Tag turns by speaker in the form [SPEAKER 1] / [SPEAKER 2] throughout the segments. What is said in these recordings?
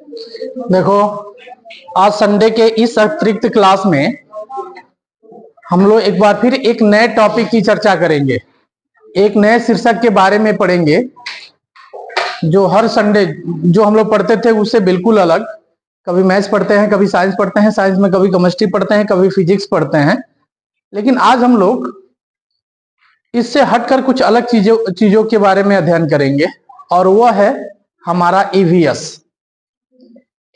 [SPEAKER 1] देखो, आज संडे के इस अतिरिक्त क्लास में हम लोग एक बार फिर एक नए टॉपिक की चर्चा करेंगे। एक नए शीर्षक के बारे में पढ़ेंगे जो हर संडे जो हम लोग पढ़ते थे उससे बिल्कुल अलग। कभी मैथ्स पढ़ते हैं, कभी साइंस पढ़ते हैं, साइंस में कभी केमिस्ट्री पढ़ते हैं, कभी फिजिक्स पढ़ते हैं, लेकिन आज हम लोग इससे हटकर कुछ अलग चीजों के बारे में अध्ययन करेंगे और वह है हमारा ईवीएस,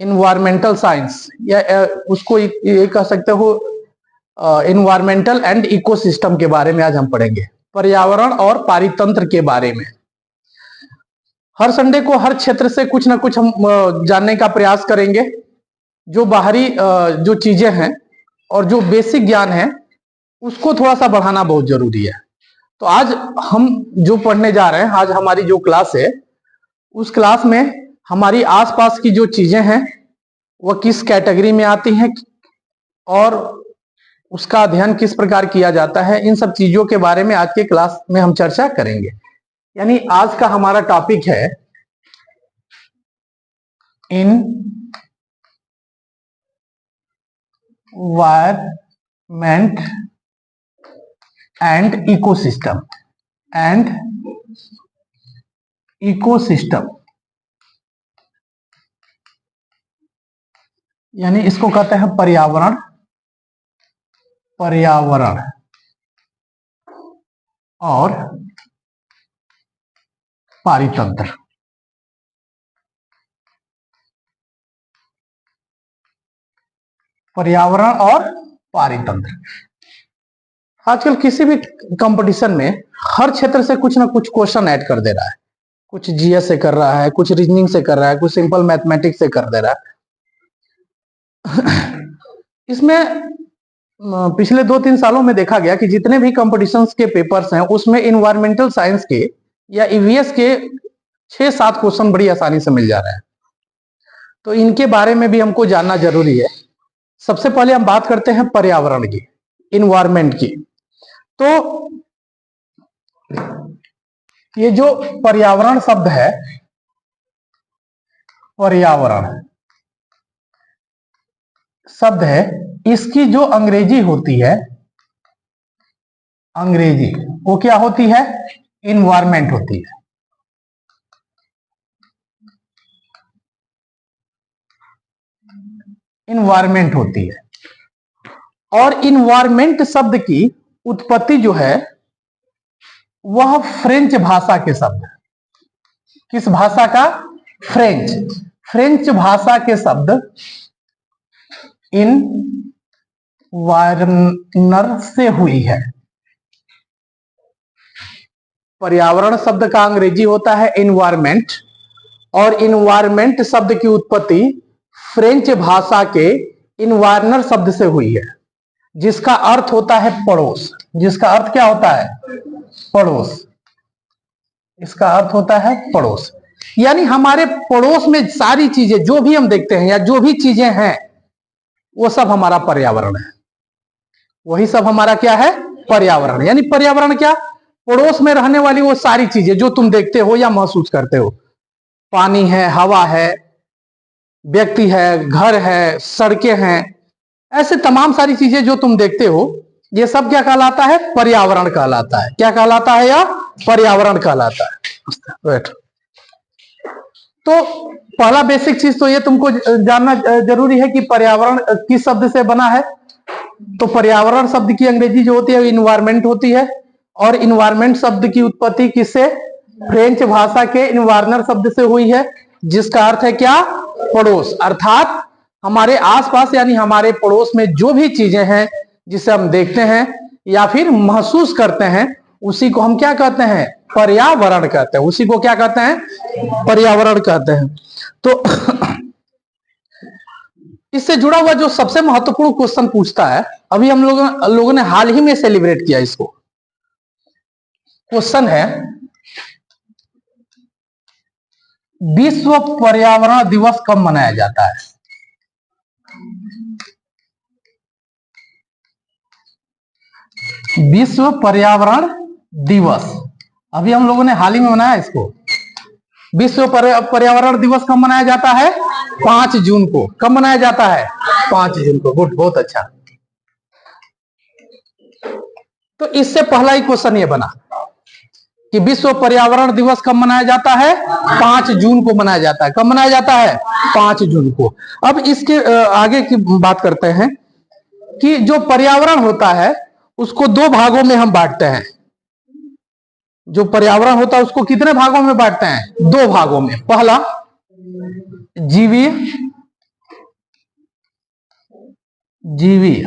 [SPEAKER 1] इन्वायरमेंटल साइंस, या उसको ये कह सकते हो इन्वायरमेंटल एंड इकोसिस्टम के बारे में आज हम पढ़ेंगे। पर्यावरण और पारितंत्र के बारे में हर संडे को हर क्षेत्र से कुछ ना कुछ हम जानने का प्रयास करेंगे। जो बाहरी जो चीजें हैं और जो बेसिक ज्ञान है उसको थोड़ा सा बढ़ाना बहुत जरूरी है। तो आज हम जो पढ़ने जा रहे हैं, आज हमारी जो क्लास है उस क्लास में हमारी आसपास की जो चीजें हैं वह किस कैटेगरी में आती हैं और उसका अध्ययन किस प्रकार किया जाता है, इन सब चीजों के बारे में आज के क्लास में हम चर्चा करेंगे। यानी आज का हमारा टॉपिक है इन्वायरमेंट एंड इकोसिस्टम यानी इसको कहते हैं पर्यावरण और पारितंत्र। पर्यावरण और पारितंत्र आजकल किसी भी कंपटीशन में हर क्षेत्र से कुछ ना कुछ क्वेश्चन ऐड कर दे रहा है। कुछ जीएस से कर रहा है, कुछ रीजनिंग से कर रहा है, कुछ सिंपल मैथमेटिक्स से कर दे रहा है। इसमें पिछले 2-3 सालों में देखा गया कि जितने भी कंपटीशंस के पेपर्स हैं उसमें इन्वायरमेंटल साइंस के या ईवीएस के 6-7 क्वेश्चन बड़ी आसानी से मिल जा रहे हैं। तो इनके बारे में भी हमको जानना जरूरी है। सबसे पहले हम बात करते हैं पर्यावरण की, इन्वायरमेंट की। तो ये जो पर्यावरण शब्द है, पर्यावरण शब्द है, इसकी जो अंग्रेजी होती है, अंग्रेजी वो क्या होती है? इन्वायरमेंट होती है। इन्वायरमेंट होती है। और इन्वायरमेंट शब्द की उत्पत्ति जो है वह फ्रेंच भाषा के शब्द है। किस भाषा का? फ्रेंच भाषा के शब्द इन्वायरनर से हुई है। पर्यावरण शब्द का अंग्रेजी होता है इन्वायरमेंट और इन्वायरमेंट शब्द की उत्पत्ति फ्रेंच भाषा के इन्वायरनर शब्द से हुई है, जिसका अर्थ होता है पड़ोस। जिसका अर्थ क्या होता है? पड़ोस। इसका अर्थ होता है पड़ोस। यानी हमारे पड़ोस में सारी चीजें जो भी हम देखते हैं या जो भी चीजें हैं वो सब हमारा पर्यावरण है। वही सब हमारा क्या है? पर्यावरण। यानी पर्यावरण क्या? पड़ोस में रहने वाली वो सारी चीजें जो तुम देखते हो या महसूस करते हो। पानी है, हवा है, व्यक्ति है, घर है, सड़कें हैं, ऐसे तमाम सारी चीजें जो तुम देखते हो ये सब क्या कहलाता है? पर्यावरण कहलाता है। क्या कहलाता है? या पर्यावरण कहलाता है। बैठो। तो पहला बेसिक चीज तो ये तुमको जानना जरूरी है कि पर्यावरण किस शब्द से बना है। तो पर्यावरण शब्द की अंग्रेजी जो होती है इन्वायरमेंट होती है और इन्वायरमेंट शब्द की उत्पत्ति किससे? फ्रेंच भाषा के इन्वायरनर शब्द से हुई है, जिसका अर्थ है क्या? पड़ोस। अर्थात हमारे आसपास यानी हमारे पड़ोस में जो भी चीजें हैं जिसे हम देखते हैं या फिर महसूस करते हैं उसी को हम क्या कहते हैं? पर्यावरण कहते हैं। उसी को क्या कहते हैं? पर्यावरण कहते हैं। तो इससे जुड़ा हुआ जो सबसे महत्वपूर्ण क्वेश्चन पूछता है, अभी हम लोगों ने हाल ही में सेलिब्रेट किया इसको। क्वेश्चन है विश्व पर्यावरण दिवस कब मनाया जाता है? विश्व पर्यावरण दिवस अभी हम लोगों ने हाल ही में मनाया इसको। विश्व पर्यावरण दिवस कब मनाया जाता है? 5 जून को। कब मनाया जाता है? 5 जून को। गुड, बहुत अच्छा। तो इससे पहला ही क्वेश्चन ये बना कि विश्व पर्यावरण दिवस कब मनाया जाता है? 5 जून को मनाया जाता है। कब मनाया जाता है? 5 जून को। अब इसके आगे की बात करते हैं कि जो पर्यावरण होता है उसको 2 भागों में हम बांटते हैं। जो पर्यावरण होता है उसको कितने भागों में बांटते हैं? 2 भागों में। पहला जीवी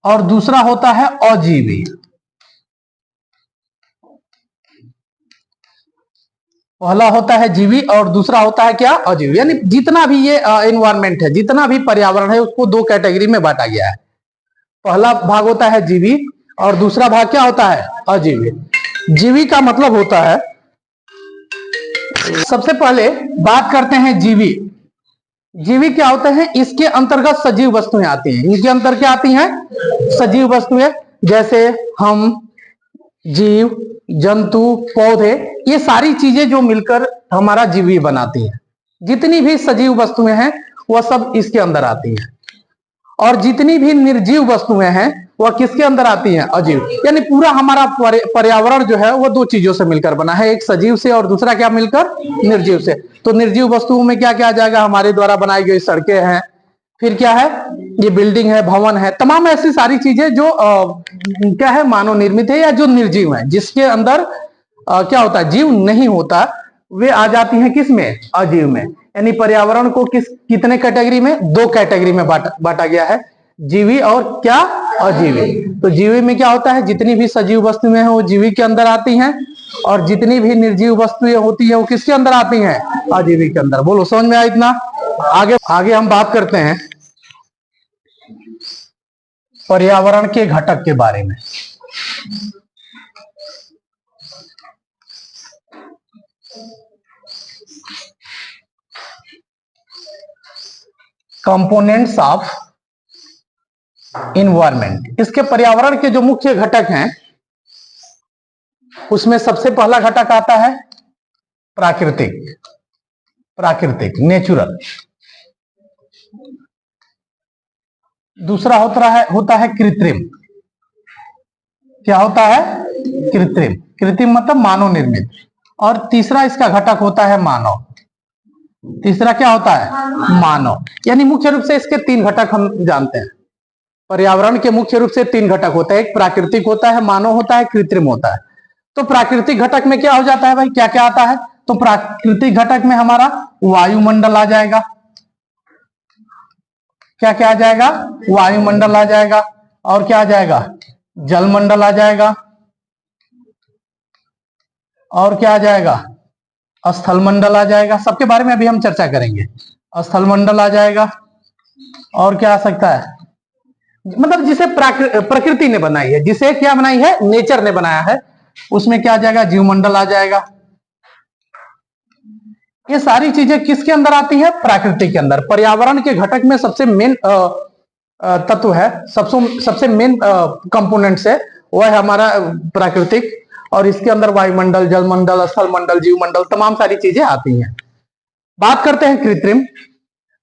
[SPEAKER 1] और दूसरा होता है अजीवी। पहला होता है जीवी और दूसरा होता है क्या? अजीवी। यानी जितना भी ये एनवायरमेंट है, जितना भी पर्यावरण है, उसको 2 कैटेगरी में बांटा गया है। पहला भाग होता है जीवी और दूसरा भाग क्या होता है? अजीवी। जीवी का मतलब होता है, सबसे पहले बात करते हैं जीवी। जीवी क्या होते हैं? इसके अंतर्गत सजीव वस्तुएं आती हैं। इनके अंतर क्या आती हैं? सजीव वस्तुएं, जैसे हम, जीव, जंतु, पौधे, ये सारी चीजें जो मिलकर हमारा जीवी बनाती हैं। जितनी भी सजीव वस्तुएं हैं वह सब इसके अंदर आती हैं। और जितनी भी निर्जीव वस्तुएं हैं वह किसके अंदर आती हैं? अजीव। यानी पूरा हमारा पर्यावरण जो है वह 2 चीजों से मिलकर बना है, एक सजीव से और दूसरा क्या मिलकर? निर्जीव से। तो निर्जीव वस्तुओं में क्या क्या आ जाएगा? हमारे द्वारा बनाई गई सड़कें हैं, फिर क्या है? ये बिल्डिंग है, भवन है, तमाम ऐसी सारी चीजें जो क्या है? मानव निर्मित है या जो निर्जीव है, जिसके अंदर क्या होता है? जीव नहीं होता, वे आ जाती हैं किस में? अजीव में। यानी पर्यावरण को कितने कैटेगरी में? 2 कैटेगरी में बांटा गया है, जीवी और क्या? अजीवी। तो जीवी में क्या होता है? जितनी भी सजीव वस्तुएं हैं वो जीवी के अंदर आती हैं, और जितनी भी निर्जीव वस्तुएं होती है वो किसके अंदर आती हैं? अजीवी के अंदर। बोलो, समझ में आया इतना? आगे हम बात करते हैं पर्यावरण के घटक के बारे में। Components of environment. इसके पर्यावरण के जो मुख्य घटक हैं उसमें सबसे पहला घटक आता है प्राकृतिक, नेचुरल। दूसरा होता है कृत्रिम। क्या होता है? कृत्रिम मतलब मानव निर्मित। और तीसरा इसका घटक होता है मानव। तीसरा क्या होता है? मानव। यानी मुख्य रूप से इसके 3 घटक हम जानते हैं। पर्यावरण के मुख्य रूप से 3 घटक होते हैं, एक प्राकृतिक होता है, मानव होता है, कृत्रिम होता है। तो प्राकृतिक घटक में क्या हो जाता है भाई? क्या क्या आता है? तो प्राकृतिक घटक में हमारा वायुमंडल आ जाएगा। क्या क्या आ जाएगा? वायुमंडल आ जाएगा। और क्या आ जाएगा? जलमंडल आ जाएगा। और क्या आ जाएगा? स्थलमंडल आ जाएगा। सबके बारे में अभी हम चर्चा करेंगे। स्थलमंडल आ जाएगा। और क्या आ सकता है? मतलब जिसे प्रकृति ने बनाई है, जिसे क्या बनाई है? नेचर ने बनाया है, उसमें क्या आ जाएगा? जीवमंडल आ जाएगा। ये सारी चीजें किसके अंदर आती है? प्राकृतिक के अंदर। पर्यावरण के घटक में सबसे मेन तत्व है, सबसे मेन कंपोनेंट्स है, वह है हमारा प्राकृतिक। और इसके अंदर वायुमंडल, जलमंडल, स्थलमंडल, जीवमंडल, तमाम सारी चीजें आती हैं। बात करते हैं कृत्रिम।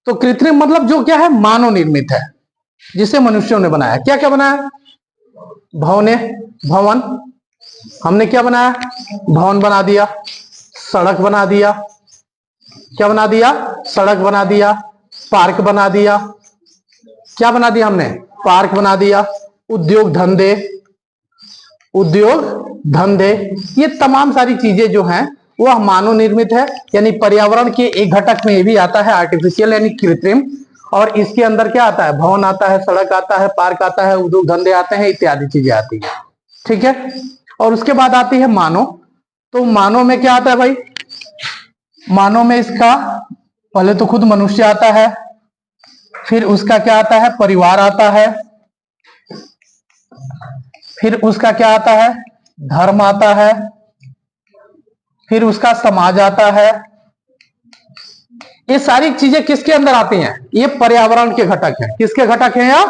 [SPEAKER 1] तो कृत्रिम मतलब जो क्या है? मानव निर्मित है, जिसे मनुष्यों ने बनाया। क्या क्या बनाया? भवन। हमने क्या बनाया? भवन बना दिया। सड़क बना दिया। क्या बना दिया? सड़क बना दिया। पार्क बना दिया। क्या बना दिया हमने? पार्क बना दिया। उद्योग धंधे, ये तमाम सारी चीजें जो हैं वह मानव निर्मित है। यानी पर्यावरण के एक घटक में ये भी आता है आर्टिफिशियल यानी कृत्रिम। और इसके अंदर क्या आता है? भवन आता है, सड़क आता है, पार्क आता है, उद्योग धंधे आते हैं, इत्यादि चीजें आती है। ठीक है। और उसके बाद आती है मानव। तो मानव में क्या आता है भाई? मानव में इसका पहले तो खुद मनुष्य आता है, फिर उसका क्या आता है? परिवार आता है, फिर उसका क्या आता है? धर्म आता है, फिर उसका समाज आता है। ये सारी चीजें किसके अंदर आती हैं? ये पर्यावरण के घटक हैं। किसके घटक हैं? या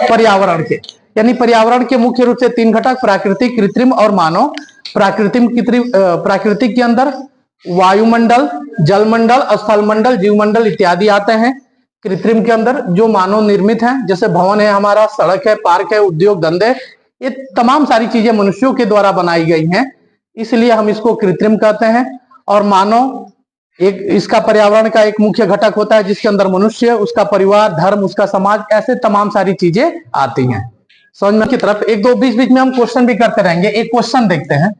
[SPEAKER 1] पर्यावरण के। यानी पर्यावरण के मुख्य रूप से 3 घटक, प्राकृतिक, कृत्रिम और मानव। प्राकृतिक के अंदर वायुमंडल, जलमंडल, स्थलमंडल, जीवमंडल इत्यादि आते हैं। कृत्रिम के अंदर जो मानव निर्मित है, जैसे भवन है हमारा, सड़क है, पार्क है, उद्योग धंधे, ये तमाम सारी चीजें मनुष्यों के द्वारा बनाई गई हैं, इसलिए हम इसको कृत्रिम कहते हैं। और मानव एक इसका पर्यावरण का एक मुख्य घटक होता है, जिसके अंदर मनुष्य, उसका परिवार, धर्म, उसका समाज, ऐसे तमाम सारी चीजें आती हैं। समझ में की तरफ एक दो बीच बीच में हम क्वेश्चन भी करते रहेंगे। एक क्वेश्चन देखते हैं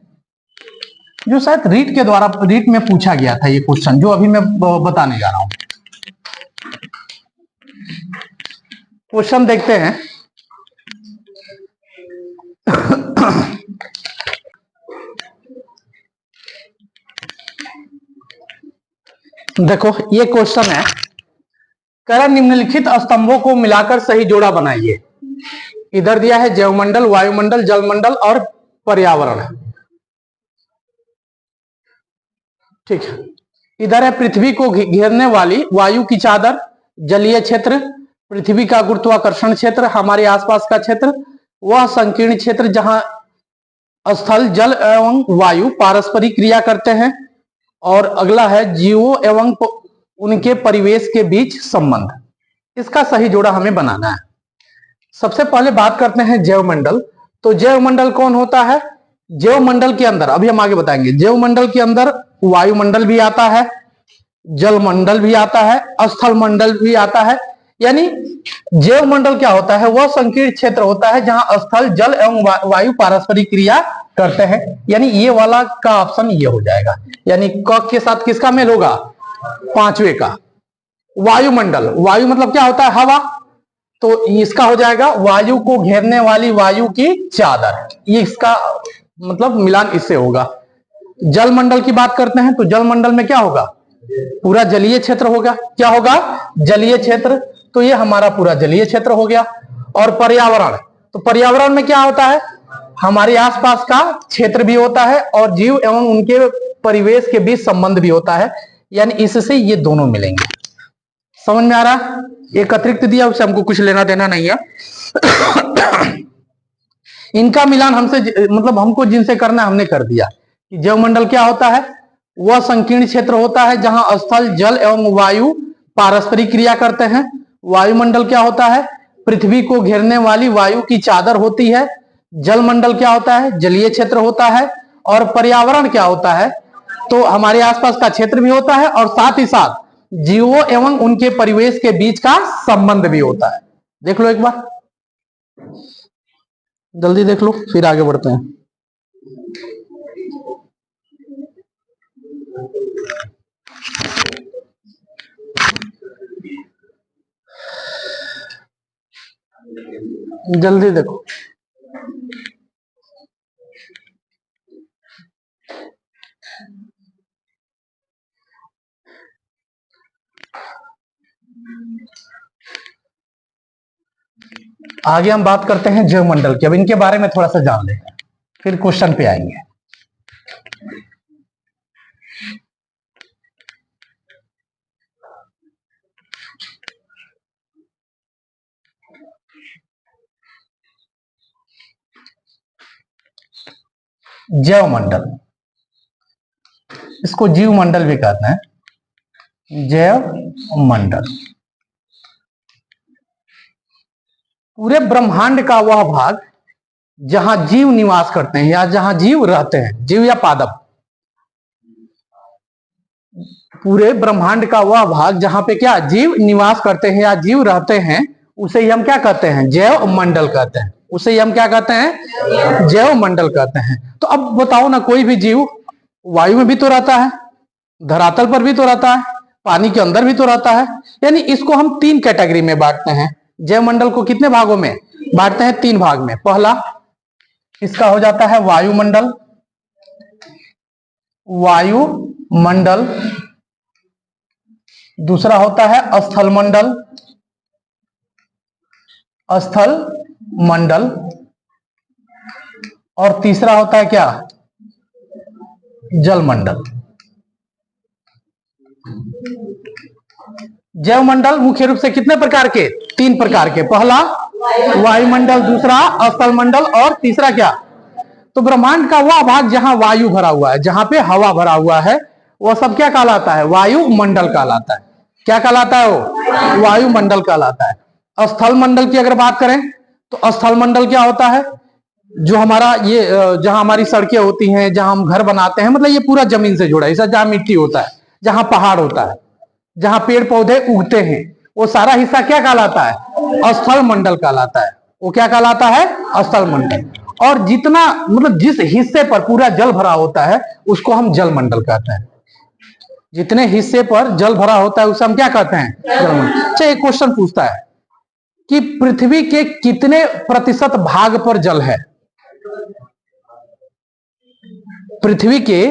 [SPEAKER 1] जो शायद रीट के द्वारा, रीट में पूछा गया था, ये क्वेश्चन जो अभी मैं बताने जा रहा हूं। क्वेश्चन देखते हैं। देखो ये क्वेश्चन है, कह निम्नलिखित स्तंभों को मिलाकर सही जोड़ा बनाइए। इधर दिया है जैवमंडल, वायुमंडल, जलमंडल और पर्यावरण। ठीक है, इधर है पृथ्वी को घेरने वाली वायु की चादर, जलीय क्षेत्र, पृथ्वी का गुरुत्वाकर्षण क्षेत्र, हमारे आसपास का क्षेत्र, वह संकीर्ण क्षेत्र जहां स्थल, जल एवं वायु पारस्परिक क्रिया करते हैं। और अगला है जीवों एवं उनके परिवेश के बीच संबंध। इसका सही जोड़ा हमें बनाना है। सबसे पहले बात करते हैं जैवमंडल। तो जैवमंडल कौन होता है? जैवमंडल के अंदर अभी हम आगे बताएंगे। जैवमंडल के अंदर वायुमंडल भी आता है, जलमंडल भी आता है, स्थल मंडल भी आता है। यानी जैवमंडल क्या होता है? वह संकीर्ण क्षेत्र होता है जहां स्थल, जल एवं वायु पारस्परिक क्रिया करते हैं। यानी ये वाला का ऑप्शन ये हो जाएगा। यानी क के साथ किसका मेल होगा? पांचवे का। वायुमंडल, वायु मतलब क्या होता है? हवा। तो इसका हो जाएगा वायु को घेरने वाली वायु की चादर, ये इसका मतलब मिलान इससे होगा। जलमंडल की बात करते हैं तो जलमंडल में क्या होगा? पूरा जलीय क्षेत्र होगा। क्या होगा? जलीय क्षेत्र। तो ये हमारा पूरा जलीय क्षेत्र हो गया। और पर्यावरण, तो पर्यावरण में क्या होता है? हमारे आसपास का क्षेत्र भी होता है और जीव एवं उनके परिवेश के बीच संबंध भी होता है। यानी इससे ये दोनों मिलेंगे। समझ में आ रहा? एक अतिरिक्त दिया, उससे हमको कुछ लेना देना नहीं है। इनका मिलान हमसे मतलब हमको जिनसे करना हमने कर दिया। जैवमंडल क्या होता है? वह संकीर्ण क्षेत्र होता है जहां स्थल, जल एवं वायु पारस्परिक क्रिया करते हैं। वायुमंडल क्या होता है? पृथ्वी को घेरने वाली वायु की चादर होती है। जलमंडल क्या होता है? जलीय क्षेत्र होता है। और पर्यावरण क्या होता है? तो हमारे आसपास का क्षेत्र भी होता है और साथ ही साथ जीवों एवं उनके परिवेश के बीच का संबंध भी होता है। देख लो एक बार, जल्दी देख लो, फिर आगे बढ़ते हैं। जल्दी देखो। आगे हम बात करते हैं जैवमंडल की। अब इनके बारे में थोड़ा सा जान लेते हैं, फिर क्वेश्चन पे आएंगे। जैवमंडल, इसको जीवमंडल भी कहते हैं। जैवमंडल पूरे ब्रह्मांड का वह भाग जहां जीव निवास करते हैं या जहां जीव रहते हैं, जीव या पादप। पूरे ब्रह्मांड का वह भाग जहां पे क्या जीव निवास करते हैं या जीव रहते हैं, उसे ही हम क्या कहते हैं? जैव मंडल कहते हैं। उसे ही हम क्या कहते हैं? जैव मंडल कहते हैं। तो अब बताओ ना, कोई भी जीव वायु में भी तो रहता है, धरातल पर भी तो रहता है, पानी के अंदर भी तो रहता है। यानी इसको हम तीन कैटेगरी में बांटते हैं। जैव मंडल को कितने भागों में बांटते हैं? तीन भाग में। पहला इसका हो जाता है वायुमंडल। वायुमंडल। दूसरा होता है स्थल मंडल। स्थल मंडल। और तीसरा होता है क्या? जल मंडल। जैव मंडल मुख्य रूप से कितने प्रकार के? तीन प्रकार के। पहला वायुमंडल, दूसरा स्थल मंडल और तीसरा क्या? तो ब्रह्मांड का वह भाग जहां वायु भरा हुआ है, जहां पे हवा भरा हुआ है, वह सब क्या कहलाता है? वायुमंडल कहलाता है। क्या कहलाता है? वो वायुमंडल कहलाता है। स्थल मंडल की अगर बात करें तो स्थल मंडल क्या होता है? जो हमारा ये जहां हमारी सड़कें होती हैं, जहां हम घर बनाते हैं, मतलब ये पूरा जमीन से जुड़ा है। जहां मिट्टी होता है, जहां पहाड़ होता है, जहां पेड़ पौधे उगते हैं, वो सारा हिस्सा क्या कहलाता है? स्थल मंडल कहलाता है। वो क्या कहलाता है? स्थल मंडल। और जितना मतलब जिस हिस्से पर पूरा जल भरा होता है उसको हम जल मंडल कहते हैं। जितने हिस्से पर जल भरा होता है उसे हम क्या कहते हैं? जल मंडल। अच्छा, एक क्वेश्चन पूछता है कि पृथ्वी के कितने प्रतिशत भाग पर जल है? पृथ्वी के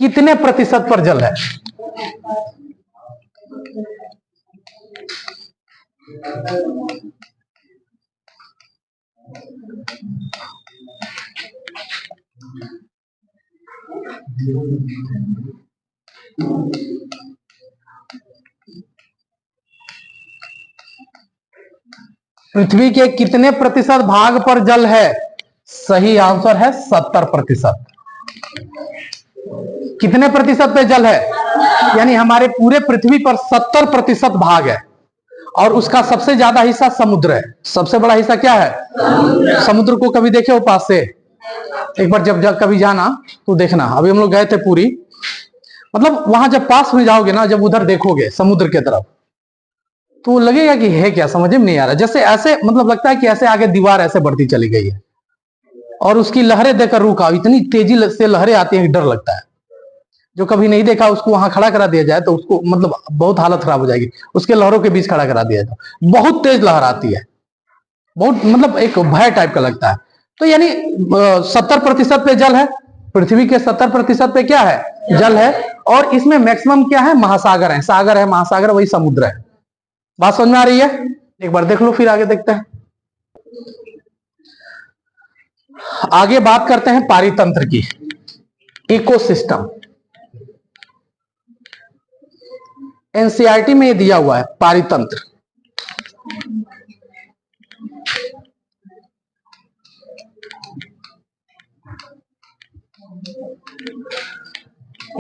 [SPEAKER 1] कितने प्रतिशत पर जल है? पृथ्वी के कितने प्रतिशत भाग पर जल है? सही आंसर है 70%। कितने प्रतिशत पे जल है? यानी हमारे पूरे पृथ्वी पर 70% भाग है और उसका सबसे ज्यादा हिस्सा समुद्र है। सबसे बड़ा हिस्सा क्या है? समुद्र को कभी देखे हो पास से? एक बार जब कभी जाना तो देखना। अभी हम लोग गए थे पूरी, मतलब वहां जब पास में जाओगे ना, जब उधर देखोगे समुद्र की तरफ, तो लगेगा कि है क्या, समझ में नहीं आ रहा। जैसे ऐसे मतलब लगता है कि ऐसे आगे दीवार ऐसे बढ़ती चली गई है और उसकी लहरें देखकर रूह कांप, इतनी तेजी से लहरें आती है, डर लगता है। जो कभी नहीं देखा उसको वहां खड़ा करा दिया जाए तो उसको मतलब बहुत हालत खराब हो जाएगी। उसके लहरों के बीच खड़ा करा दिया जाए तो बहुत तेज लहर आती है, बहुत मतलब एक भय टाइप का लगता है। तो यानी 70% पे जल है। पृथ्वी के 70% पे क्या है? जल है। और इसमें मैक्सिमम क्या है? महासागर है। सागर है, महासागर वही समुद्र है। बात समझ में आ रही है? एक बार देख लो, फिर आगे देखते हैं। आगे बात करते हैं पारितंत्र की, इकोसिस्टम। एनसीईआरटी में ये दिया हुआ है पारितंत्र।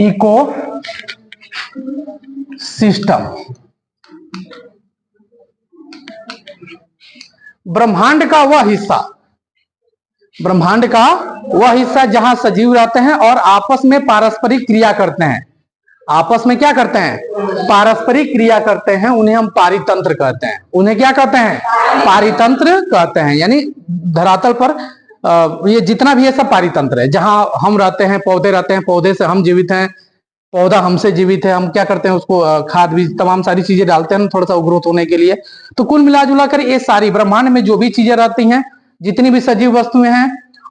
[SPEAKER 1] इको सिस्टम ब्रह्मांड का वह हिस्सा, ब्रह्मांड का वह हिस्सा जहां सजीव रहते हैं और आपस में पारस्परिक क्रिया करते हैं। आपस में क्या करते हैं? पारस्परिक क्रिया करते हैं। उन्हें हम पारितंत्र कहते हैं। उन्हें क्या कहते हैं? पारितंत्र कहते हैं। यानी धरातल पर ये जितना भी है सब पारितंत्र है। जहां हम रहते हैं, पौधे रहते हैं, पौधे से हम जीवित हैं, पौधा हमसे जीवित है। हम क्या करते हैं? उसको खाद बीज तमाम सारी चीजें डालते हैं थोड़ा सा ग्रोथ होने के लिए। तो कुल मिला जुला कर ये सारी ब्रह्मांड में जो भी चीजें रहती हैं, जितनी भी सजीव वस्तुएं हैं,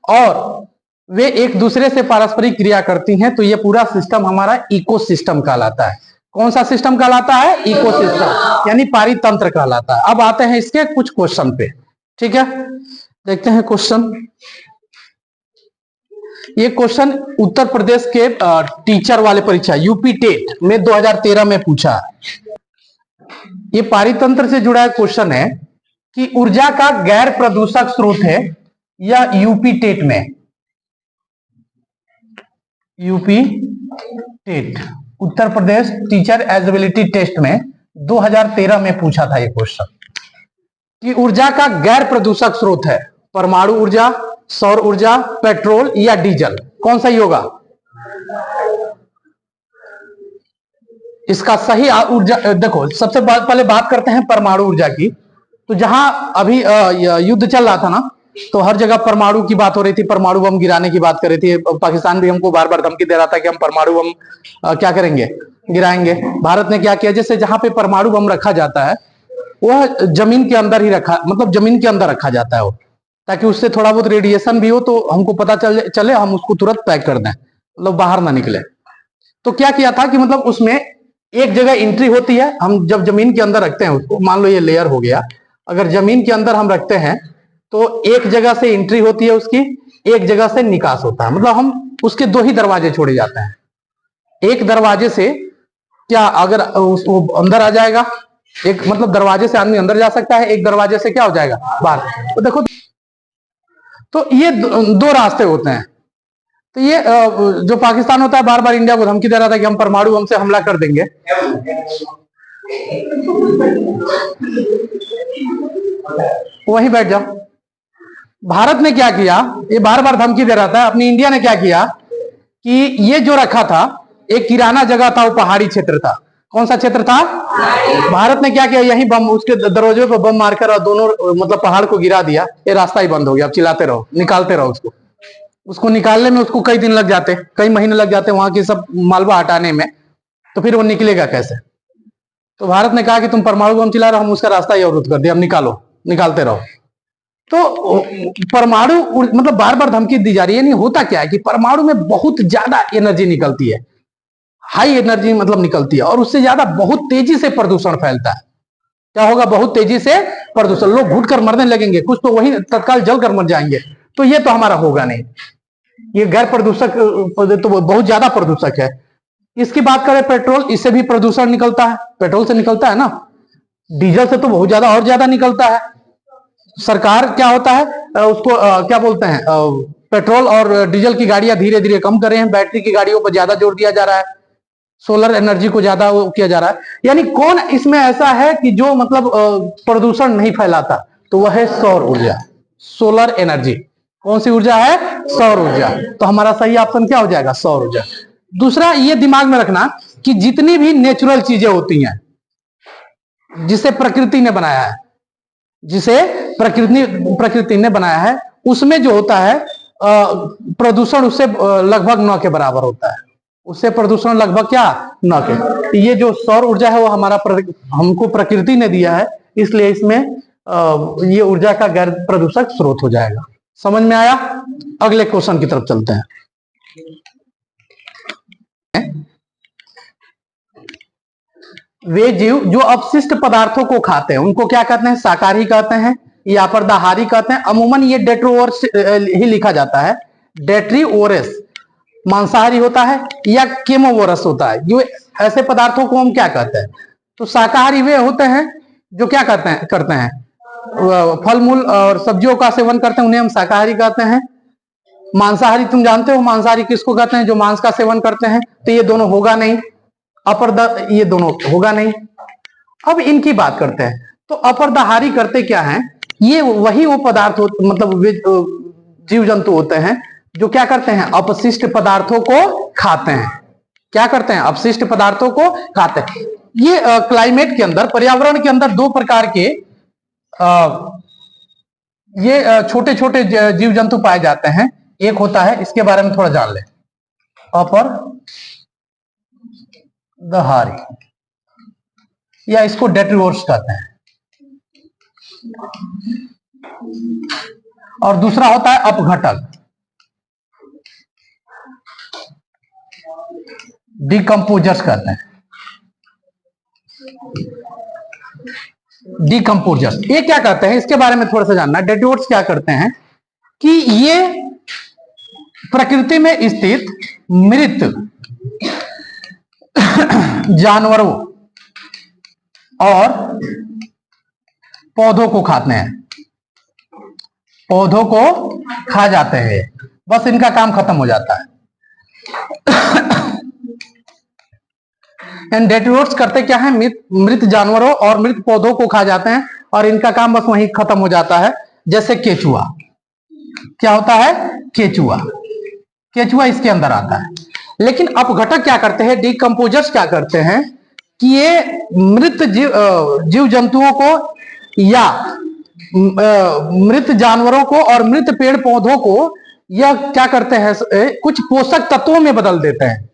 [SPEAKER 1] और वे एक दूसरे से पारस्परिक क्रिया करती हैं, तो ये पूरा सिस्टम हमारा इकोसिस्टम कहलाता है। कौन सा सिस्टम कहलाता है? इकोसिस्टम, यानी पारितंत्र कहलाता है। अब आते हैं इसके कुछ क्वेश्चन पे, ठीक है? देखते हैं क्वेश्चन। ये क्वेश्चन उत्तर प्रदेश के टीचर वाले परीक्षा यूपी टेट में 2013 में पूछा। ये पारितंत्र से जुड़ा क्वेश्चन है कि ऊर्जा का गैर प्रदूषक स्रोत है या यूपी टेट में, UP TET Uttar Pradesh teacher eligibility test में 2013 में पूछा था ये क्वेश्चन कि ऊर्जा का गैर प्रदूषक स्रोत है परमाणु ऊर्जा, सौर ऊर्जा, पेट्रोल या डीजल, कौन सा ही होगा? इसका सही ऊर्जा देखो, सबसे पहले बात करते हैं परमाणु ऊर्जा की। तो जहां अभी युद्ध चल रहा था ना, तो हर जगह परमाणु की बात हो रही थी, परमाणु बम गिराने की बात कर रही थी। पाकिस्तान भी हमको बार बार धमकी दे रहा था कि हम परमाणु बम क्या करेंगे? गिराएंगे। भारत ने क्या किया? जैसे जहां पे परमाणु बम रखा जाता है वह जमीन के अंदर ही रखा, मतलब जमीन के अंदर रखा जाता है वो, ताकि उससे थोड़ा बहुत रेडिएशन भी हो तो हमको पता चले, हम उसको तुरंत पैक कर दें, मतलब बाहर ना निकले। तो क्या किया था कि मतलब उसमें एक जगह एंट्री होती है, हम जब जमीन के अंदर रखते हैं उसको, मान लो ये लेयर हो गया, अगर जमीन के अंदर हम रखते हैं तो एक जगह से एंट्री होती है उसकी, एक जगह से निकास होता है। मतलब हम उसके दो ही दरवाजे छोड़े जाते हैं। एक दरवाजे से क्या अगर वो अंदर आ जाएगा, एक मतलब दरवाजे से आदमी अंदर जा सकता है, एक दरवाजे से क्या हो जाएगा? बाहर। तो देखो, तो ये दो रास्ते होते हैं। तो ये जो पाकिस्तान होता है बार बार इंडिया को धमकी दे रहा था कि हम परमाणु हमसे हमला कर देंगे। वहीं बैठ जाओ। भारत ने क्या किया, ये बार बार धमकी दे रहा था, अपनी इंडिया ने क्या किया कि ये जो रखा था एक किराना जगह था, वो पहाड़ी क्षेत्र था। कौन सा क्षेत्र था? भारत ने क्या किया, यही बम उसके दरवाजे पर बम मारकर और दोनों मतलब पहाड़ को गिरा दिया। ये रास्ता ही बंद हो गया। अब चिल्लाते रहो, निकालते रहो उसको निकालने में उसको कई दिन लग जाते, कई महीने लग जाते वहां की सब मालवा हटाने में, तो फिर वो निकलेगा कैसे? तो भारत ने कहा कि तुम परमाणु बम चिल्ला रहे हो, हम उसका रास्ता ही अवरुद्ध कर दिया, अब निकालो, निकालते रहो। तो परमाणु मतलब बार बार धमकी दी जा रही है। नहीं होता क्या है कि परमाणु में बहुत ज्यादा एनर्जी निकलती है, हाई एनर्जी मतलब निकलती है, और उससे ज्यादा बहुत तेजी से प्रदूषण फैलता है। क्या होगा? बहुत तेजी से प्रदूषण, लोग घुट कर मरने लगेंगे, कुछ तो वही तत्काल जल कर मर जाएंगे। तो ये तो हमारा होगा नहीं। ये गैर प्रदूषक तो बहुत ज्यादा प्रदूषक है। इसकी बात करें पेट्रोल, इससे भी प्रदूषण निकलता है, पेट्रोल से निकलता है ना, डीजल से तो बहुत ज्यादा और ज्यादा निकलता है। सरकार क्या होता है उसको क्या बोलते हैं, पेट्रोल और डीजल की गाड़ियां धीरे धीरे कम कर रहे हैं, बैटरी की गाड़ियों पर ज्यादा जोर दिया जा रहा है, सोलर एनर्जी को ज्यादा किया जा रहा है। यानी कौन इसमें ऐसा है कि जो मतलब प्रदूषण नहीं फैलाता? तो वह है सौर ऊर्जा, सोलर एनर्जी। कौन सी ऊर्जा है? सौर ऊर्जा। तो हमारा सही ऑप्शन क्या हो जाएगा? सौर ऊर्जा। दूसरा ये दिमाग में रखना कि जितनी भी नेचुरल चीजें होती हैं जिसे प्रकृति ने बनाया है, जिसे प्रकृति ने बनाया है, उसमें जो होता है प्रदूषण उससे लगभग 9 के बराबर होता है। उससे प्रदूषण लगभग क्या? 9 के। ये जो सौर ऊर्जा है वो हमारा हमको प्रकृति ने दिया है, इसलिए इसमें ये ऊर्जा का गैर प्रदूषक स्रोत हो जाएगा। समझ में आया? अगले क्वेश्चन की तरफ चलते हैं। वे जीव जो अपशिष्ट पदार्थों को खाते हैं उनको क्या कहते हैं? शाकाहारी कहते हैं या पर्दाहारी कहते हैं। अमूमन ये डेट्रोवोरस ही लिखा जाता है। डेट्रीवोरस मांसाहारी होता है या केमोवोरस होता है। ये ऐसे पदार्थों को हम क्या कहते हैं? तो शाकाहारी वे होते हैं जो क्या करते हैं फल मूल और सब्जियों का सेवन करते हैं, उन्हें हम शाकाहारी कहते हैं। मांसाहारी तुम जानते हो मांसाहारी किसको कहते हैं? जो मांस का सेवन करते हैं। तो ये दोनों होगा नहीं, ये दोनों होगा नहीं। अब इनकी बात करते हैं। तो अपरदाहारी करते क्या है? ये वही वो पदार्थ मतलब जीव जंतु होते हैं जो क्या करते हैं? अपशिष्ट पदार्थों को खाते हैं। क्या करते हैं? अपशिष्ट पदार्थों को खाते हैं। ये क्लाइमेट के अंदर, पर्यावरण के अंदर दो प्रकार के ये छोटे छोटे जीव जंतु पाए जाते हैं। एक होता है, इसके बारे में थोड़ा जान ले, अपरदहारी या इसको डेट्रीवोरस कहते हैं, और दूसरा होता है अपघटक, डिकम्पोजर्स कहते हैं। डिकम्पोजर्स ये क्या करते हैं? इसके बारे में थोड़ा सा जानना। डेट्रीवोरस क्या करते हैं कि ये प्रकृति में स्थित मृत जानवरों और पौधों को खाते हैं, पौधों को खा जाते हैं, बस इनका काम खत्म हो जाता है। डेट्रीवोरस करते क्या है? मृत जानवरों और मृत पौधों को खा जाते हैं और इनका काम बस वहीं खत्म हो जाता है। जैसे केचुआ, क्या होता है? केचुआ, केचुआ इसके अंदर आता है। लेकिन अपघटक क्या करते हैं? डिकम्पोजर्स क्या करते हैं कि ये मृत जीव जंतुओं को या मृत जानवरों को और मृत पेड़ पौधों को यह क्या करते हैं? कुछ पोषक तत्वों में बदल देते हैं।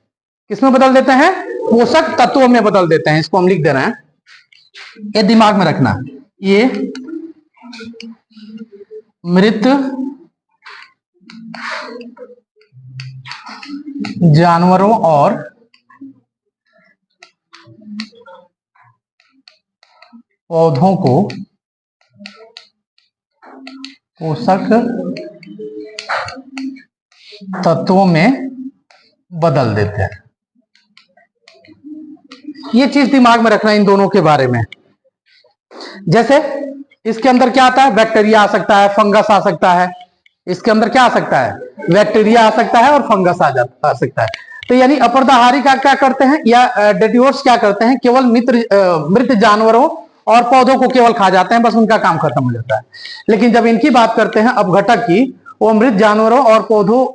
[SPEAKER 1] किसमें बदल देते हैं? पोषक तत्वों में बदल देते हैं। इसको हम लिख दे रहे हैं, ये दिमाग में रखना। ये मृत जानवरों और पौधों को पोषक तत्वों में बदल देते हैं। ये चीज दिमाग में रखना इन दोनों के बारे में। जैसे इसके अंदर क्या आता है? बैक्टीरिया आ सकता है, फंगस आ सकता है, इसके अंदर क्या आ सकता है, बैक्टीरिया आ सकता है और फंगस आ सकता है। तो यानी अपर्दाहारी का क्या करते हैं, या डेटिवर्स क्या करते हैं, केवल मृत जानवरों और पौधों को केवल खा जाते हैं, बस उनका काम खत्म हो जाता है। लेकिन जब इनकी बात करते हैं अपघटक की, वो मृत जानवरों और पौधों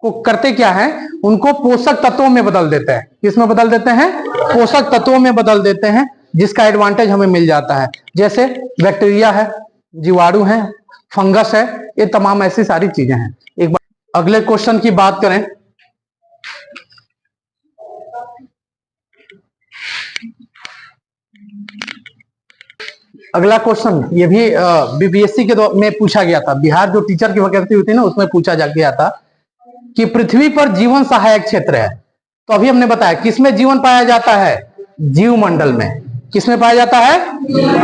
[SPEAKER 1] को करते क्या है, उनको पोषक तत्वों में बदल देते हैं। किसमें बदल देते हैं, पोषक तत्वों में बदल देते हैं, जिसका एडवांटेज हमें मिल जाता है। जैसे बैक्टीरिया है, जीवाणु है, फंगस है, ये तमाम ऐसी सारी चीजें हैं। एक बार अगले क्वेश्चन की बात करें, अगला क्वेश्चन ये भी बीपीएससी के में पूछा गया था। बिहार जो टीचर की वैकेंसी हुई थी ना, उसमें पूछा गया था कि पृथ्वी पर जीवन सहायक क्षेत्र है। तो अभी हमने बताया किसमें जीवन पाया जाता है, जीव मंडल में। किसमें पाया जाता है,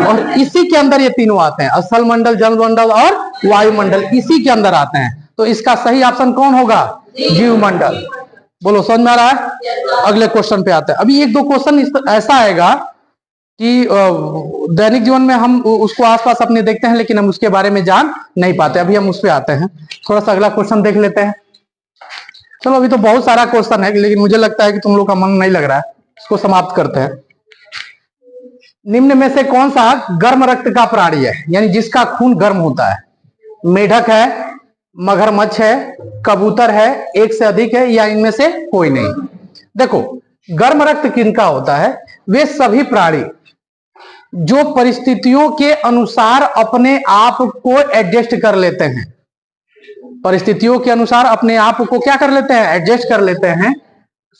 [SPEAKER 1] और इसी के अंदर ये तीनों आते हैं, स्थल मंडल, जल मंडल और वायुमंडल, इसी के अंदर आते हैं। तो इसका सही ऑप्शन कौन होगा, जीव मंडल। बोलो समझ में आ रहा है। अगले क्वेश्चन पे आते हैं। अभी एक दो क्वेश्चन ऐसा आएगा कि दैनिक जीवन में हम उसको आसपास अपने देखते हैं, लेकिन हम उसके बारे में जान नहीं पाते। अभी हम उस पर आते हैं। थोड़ा सा अगला क्वेश्चन देख लेते हैं। चलो अभी तो बहुत सारा क्वेश्चन है, लेकिन मुझे लगता है कि तुम लोग का मन नहीं लग रहा है, इसको समाप्त करते हैं। निम्न में से कौन सा गर्म रक्त का प्राणी है, यानी जिसका खून गर्म होता है? मेढक है, मगरमच्छ है, कबूतर है, एक से अधिक है, या इनमें से कोई नहीं? देखो, गर्म रक्त किनका होता है, वे सभी प्राणी जो परिस्थितियों के अनुसार अपने आप को एडजस्ट कर लेते हैं। परिस्थितियों के अनुसार अपने आप को क्या कर लेते हैं, एडजस्ट कर लेते हैं,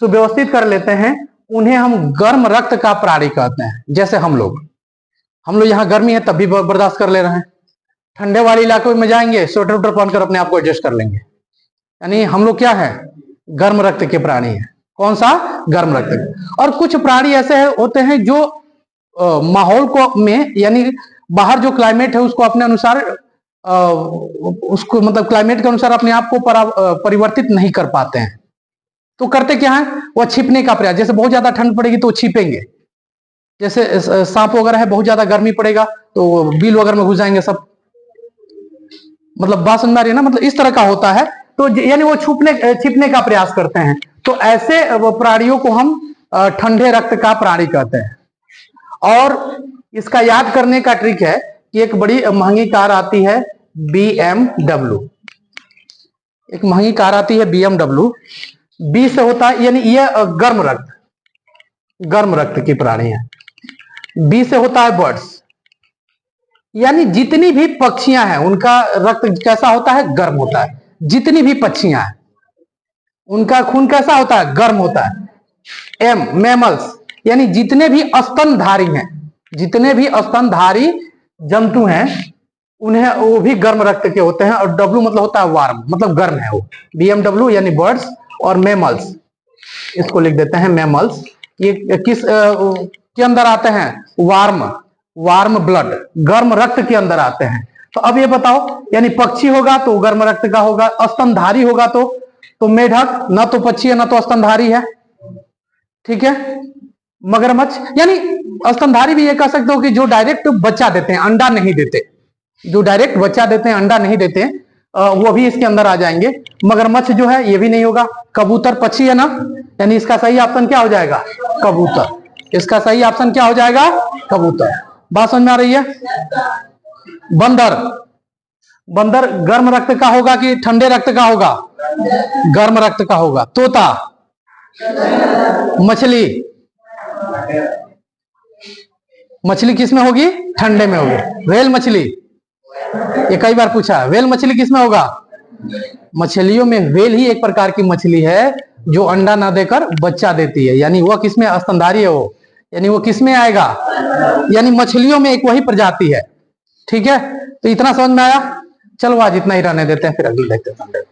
[SPEAKER 1] सुव्यवस्थित कर लेते हैं, उन्हें हम गर्म रक्त का प्राणी कहते हैं। जैसे हम लोग यहाँ गर्मी है तब भी बर्दाश्त कर ले रहे हैं, ठंडे वाले इलाकों में जाएंगे स्वेटर उटर पहनकर अपने आप को एडजस्ट कर लेंगे। यानी हम लोग क्या है, गर्म रक्त के प्राणी है। कौन सा, गर्म रक्त। और कुछ प्राणी ऐसे होते हैं जो माहौल को में, यानी बाहर जो क्लाइमेट है उसको अपने अनुसार उसको मतलब क्लाइमेट के अनुसार अपने आप को परिवर्तित नहीं कर पाते हैं। तो करते क्या है, वो छिपने का प्रयास। जैसे बहुत ज्यादा ठंड पड़ेगी तो छिपेंगे, जैसे सांप वगैरह है, बहुत ज्यादा गर्मी पड़ेगा तो बिल वगैरह में घुस जाएंगे सब। मतलब बात समझ में आ रही है ना, मतलब इस तरह का होता है। तो यानी वो छिपने का प्रयास करते हैं। तो ऐसे प्राणियों को हम ठंडे रक्त का प्राणी कहते हैं। और इसका याद करने का ट्रिक है कि एक बड़ी महंगी कार आती है BMW, एक महंगी कार आती है BMW, बी से होता है, यानी ये गर्म रक्त की प्राणी है। बी से होता है बर्ड्स, यानी जितनी भी पक्षियां हैं उनका रक्त कैसा होता है, गर्म होता है। जितनी भी पक्षियां हैं उनका खून कैसा होता है, गर्म होता है। एम मैमल्स, यानी जितने भी स्तनधारी हैं, जितने भी स्तनधारी जंतु हैं, उन्हें वो भी गर्म रक्त के होते हैं। और डब्ल्यू मतलब होता है वार्म, मतलब गर्म है वो। BMW यानी बर्ड्स और मैमल्स, इसको लिख देते हैं मैमल्स। ये किस के अंदर आते हैं, वार्म ब्लड, गर्म रक्त के अंदर आते हैं। तो अब ये बताओ, यानी पक्षी होगा तो गर्म रक्त का होगा, स्तनधारी होगा तो मेढक ना तो पक्षी है ना तो स्तनधारी है, ठीक है। मगरमच्छ, यानी स्तनधारी भी ये कह सकते हो कि जो डायरेक्ट बच्चा देते हैं, अंडा नहीं देते, जो डायरेक्ट बच्चा देते हैं, अंडा नहीं देते, वो भी इसके अंदर आ जाएंगे। मगरमच्छ जो है ये भी नहीं होगा। कबूतर पक्षी है ना, यानी इसका सही ऑप्शन क्या हो जाएगा, कबूतर। इसका सही ऑप्शन क्या हो जाएगा, कबूतर। बात समझ में आ रही है। बंदर गर्म रक्त का होगा कि ठंडे रक्त का होगा, गर्म रक्त का होगा। तोता, मछली किस में होगी, ठंडे में होगी। व्हेल मछली, ये कई बार पूछा, व्हेल मछली किस में होगा, मछलियों में व्हेल ही एक प्रकार की मछली है जो अंडा ना देकर बच्चा देती है, यानी वह किसमें, स्तनधारी है वो, यानी वो किसमें आएगा, यानी मछलियों में एक वही प्रजाति है, ठीक है। तो इतना समझ में आया। चलो आज इतना ही रहने देते हैं, फिर अगले देखते हैं।